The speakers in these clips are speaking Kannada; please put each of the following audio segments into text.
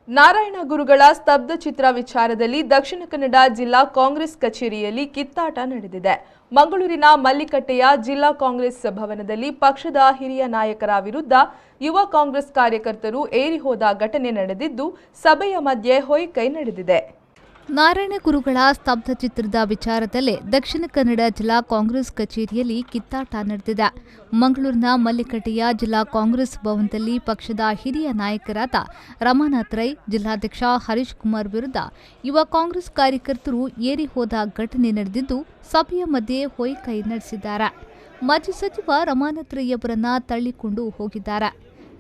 ನಾರಾಯಣ ಗುರುಗಳ ಸ್ತಬ್ಧ ಚಿತ್ರ ವಿಚಾರದಲ್ಲಿ ದಕ್ಷಿಣ ಕನ್ನಡ ಜಿಲ್ಲಾ ಕಾಂಗ್ರೆಸ್ ಕಚೇರಿಯಲ್ಲಿ ಕಿತ್ತಾಟ ನಡೆದಿದೆ. ಮಂಗಳೂರಿನ ಮಲ್ಲಿಕಟ್ಟೆಯ ಜಿಲ್ಲಾ ಕಾಂಗ್ರೆಸ್ ಭವನದಲ್ಲಿ ಪಕ್ಷದ ಹಿರಿಯ ನಾಯಕರ ವಿರುದ್ಧ ಯುವ ಕಾಂಗ್ರೆಸ್ ಕಾರ್ಯಕರ್ತರು ಏರಿ ಹೋದ ಘಟನೆ ನಡೆದಿದ್ದು, ಸಭೆಯ ಮಧ್ಯೆ ಹೊಯ್ಕೈ ನಡೆದಿದೆ. ನಾರಾಯಣ ಗುರುಗಳ ಸ್ತಬ್ಧ ಚಿತ್ರದ ವಿಚಾರದಲ್ಲೇ ದಕ್ಷಿಣ ಕನ್ನಡ ಜಿಲ್ಲಾ ಕಾಂಗ್ರೆಸ್ ಕಚೇರಿಯಲ್ಲಿ ಕಿತ್ತಾಟ ನಡೆದಿದೆ. ಮಂಗಳೂರಿನ ಮಲ್ಲಿಕಟ್ಟೆಯ ಜಿಲ್ಲಾ ಕಾಂಗ್ರೆಸ್ ಭವನದಲ್ಲಿ ಪಕ್ಷದ ಹಿರಿಯ ನಾಯಕರಾದ ರಮಾನಾಥ್ ರೈ, ಜಿಲ್ಲಾಧ್ಯಕ್ಷ ಹರೀಶ್ ಕುಮಾರ್ ವಿರುದ್ಧ ಯುವ ಕಾಂಗ್ರೆಸ್ ಕಾರ್ಯಕರ್ತರು ಏರಿ ಹೋದ ಘಟನೆ ನಡೆದಿದ್ದು, ಸಭೆಯ ಮಧ್ಯೆ ಹೊಯ್ಕೈ ನಡೆಸಿದ್ದಾರೆ. ಮಾಜಿ ಸಚಿವ ರಮಾನಾಥ್ ರೈ ಅವರನ್ನ ತಳ್ಳಿಕೊಂಡು ಹೋಗಿದ್ದಾರೆ.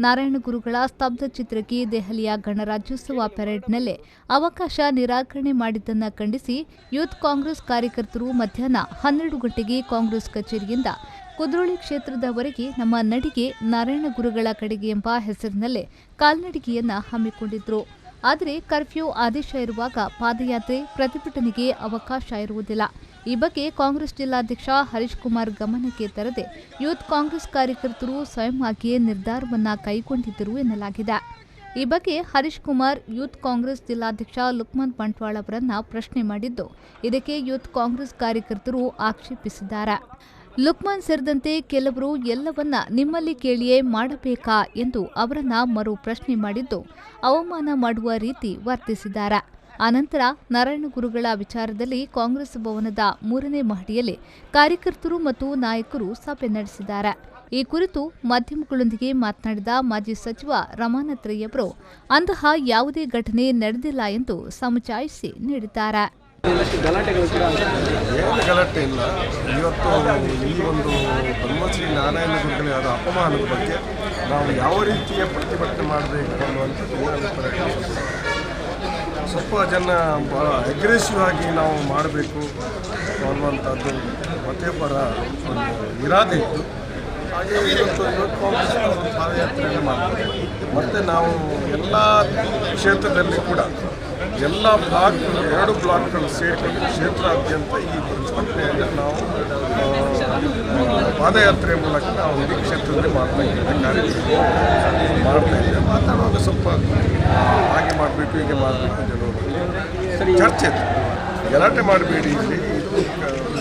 ನಾರಾಯಣ ಗುರುಗಳ ಸ್ತಬ್ಧ ಚಿತ್ರಕ್ಕೆ ದೆಹಲಿಯ ಗಣರಾಜ್ಯೋತ್ಸವ ಪೆರೇಡ್ನಲ್ಲೇ ಅವಕಾಶ ನಿರಾಕರಣೆ ಮಾಡಿದ್ದನ್ನು ಖಂಡಿಸಿ ಯೂತ್ ಕಾಂಗ್ರೆಸ್ ಕಾರ್ಯಕರ್ತರು ಮಧ್ಯಾಹ್ನ 12 ಗಂಟೆಗೆ ಕಾಂಗ್ರೆಸ್ ಕಚೇರಿಯಿಂದ ಕುದ್ರೋಳಿ ಕ್ಷೇತ್ರದವರೆಗೆ ನಮ್ಮ ನಡಿಗೆ ನಾರಾಯಣ ಗುರುಗಳ ಕಡೆಗೆ ಎಂಬ ಹೆಸರಿನಲ್ಲೇ ಕಾಲ್ನಡಿಗೆಯನ್ನ ಹಮ್ಮಿಕೊಂಡಿದ್ರು. ಆದರೆ ಕರ್ಫ್ಯೂ ಆದೇಶ ಇರುವಾಗ ಪಾದಯಾತ್ರೆ, ಪ್ರತಿಭಟನೆಗೆ ಅವಕಾಶ ಇರುವುದಿಲ್ಲ. ಈ ಬಗ್ಗೆ ಕಾಂಗ್ರೆಸ್ ಜಿಲ್ಲಾಧ್ಯಕ್ಷ ಹರೀಶ್ ಕುಮಾರ್ ಗಮನಕ್ಕೆ ತರದೆ ಯೂತ್ ಕಾಂಗ್ರೆಸ್ ಕಾರ್ಯಕರ್ತರು ಸ್ವಯಂ ಆಗಿಯೇ ನಿರ್ಧಾರವನ್ನ ಕೈಗೊಂಡಿದ್ದರು ಎನ್ನಲಾಗಿದೆ. ಈ ಬಗ್ಗೆ ಹರೀಶ್ ಕುಮಾರ್ ಯೂತ್ ಕಾಂಗ್ರೆಸ್ ಜಿಲ್ಲಾಧ್ಯಕ್ಷ ಲುಕ್ಮಾನ್ ಬಂಟ್ವಾಳ ಅವರನ್ನ ಪ್ರಶ್ನೆ ಮಾಡಿದ್ದು, ಇದಕ್ಕೆ ಯೂತ್ ಕಾಂಗ್ರೆಸ್ ಕಾರ್ಯಕರ್ತರು ಆಕ್ಷೇಪಿಸಿದ್ದಾರೆ. ಲುಕ್ಮಾನ್ ಸೇರಿದಂತೆ ಕೆಲವರು ಎಲ್ಲವನ್ನ ನಿಮ್ಮಲ್ಲಿ ಕೇಳಿಯೇ ಮಾಡಬೇಕಾ ಎಂದು ಅವರನ್ನ ಮರು ಪ್ರಶ್ನೆ ಮಾಡಿದ್ದು, ಅವಮಾನ ಮಾಡುವ ರೀತಿ ವರ್ತಿಸಿದ್ದಾರೆ. ಆನಂತರ ನಾರಾಯಣ ಗುರುಗಳ ವಿಚಾರದಲ್ಲಿ ಕಾಂಗ್ರೆಸ್ ಭವನದ 3ನೇ ಮಹಡಿಯಲ್ಲಿ ಕಾರ್ಯಕರ್ತರು ಮತ್ತು ನಾಯಕರು ಸಭೆ ನಡೆಸಿದ್ದಾರೆ. ಈ ಕುರಿತು ಮಾಧ್ಯಮಗಳೊಂದಿಗೆ ಮಾತನಾಡಿದ ಮಾಜಿ ಸಚಿವ ರಮಾನಾಥ್ ರೈ ಅವರು ಅಂತಹ ಯಾವುದೇ ಘಟನೆ ನಡೆದಿಲ್ಲ ಎಂದು ಸಮಜಾಯಿಷಿ ನೀಡಿದ್ದಾರೆ. ಏನು ಗಲಾಟೆ ಇಲ್ಲ. ಇವತ್ತು ಈ ಒಂದು ಬ್ರಹ್ಮಶ್ರೀ ನಾರಾಯಣ ಗುರುಗಳ ಅಪಮಾನದ ಬಗ್ಗೆ ನಾವು ಯಾವ ರೀತಿಯ ಪ್ರತಿಭಟನೆ ಮಾಡಬೇಕು ಅನ್ನುವಂಥದ್ದು ಸ್ವಲ್ಪ ಜನ ಭಾಳ ಅಗ್ರೆಸಿವ್ ಆಗಿ ನಾವು ಮಾಡಬೇಕು ಅನ್ನುವಂಥದ್ದು ಮತ್ತೊಬ್ಬರ ಒಂದು ಇರಾದೆ ಇತ್ತು. ಹಾಗೆ ಇವತ್ತು ಕಾಂಗ್ರೆಸ್ ಪಾದಯಾತ್ರೆಯನ್ನು ಮಾಡ್ತಾರೆ. ಮತ್ತು ನಾವು ಎಲ್ಲ ಕ್ಷೇತ್ರದಲ್ಲಿ ಕೂಡ ಎಲ್ಲ ಬ್ಲಾಕ್ಗಳು 2 ಬ್ಲಾಕ್ಗಳು ಸೇರಿಕೊಂಡು ಕ್ಷೇತ್ರಾದ್ಯಂತ ಈ ಪ್ರತಿಭಟನೆಯನ್ನು ನಾವು ಪಾದಯಾತ್ರೆ ಮೂಲಕ ನಾವು ಇಡೀ ಕ್ಷೇತ್ರದಲ್ಲಿ ಮಾಡ್ತಾ ಇದ್ದೇವೆ. ಮಾತಾಡುವಾಗ ಸ್ವಲ್ಪ ಹಾಗೆ ಮಾಡಬೇಕು, ಹೀಗೆ ಮಾಡಬೇಕು, ಜನರು ಚರ್ಚೆ ಗಲಾಟೆ ಮಾಡಬೇಡಿ.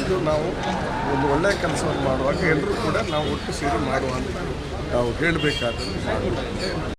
ಇದು ನಾವು ಒಂದು ಒಳ್ಳೆಯ ಕೆಲಸವನ್ನು ಮಾಡುವಾಗ ಎಲ್ಲರೂ ಕೂಡ ನಾವು ಒಟ್ಟು ಸೇರಿ ಮಾಡುವಂಥ ನಾವು ಹೇಳಬೇಕಾದ್ರೆ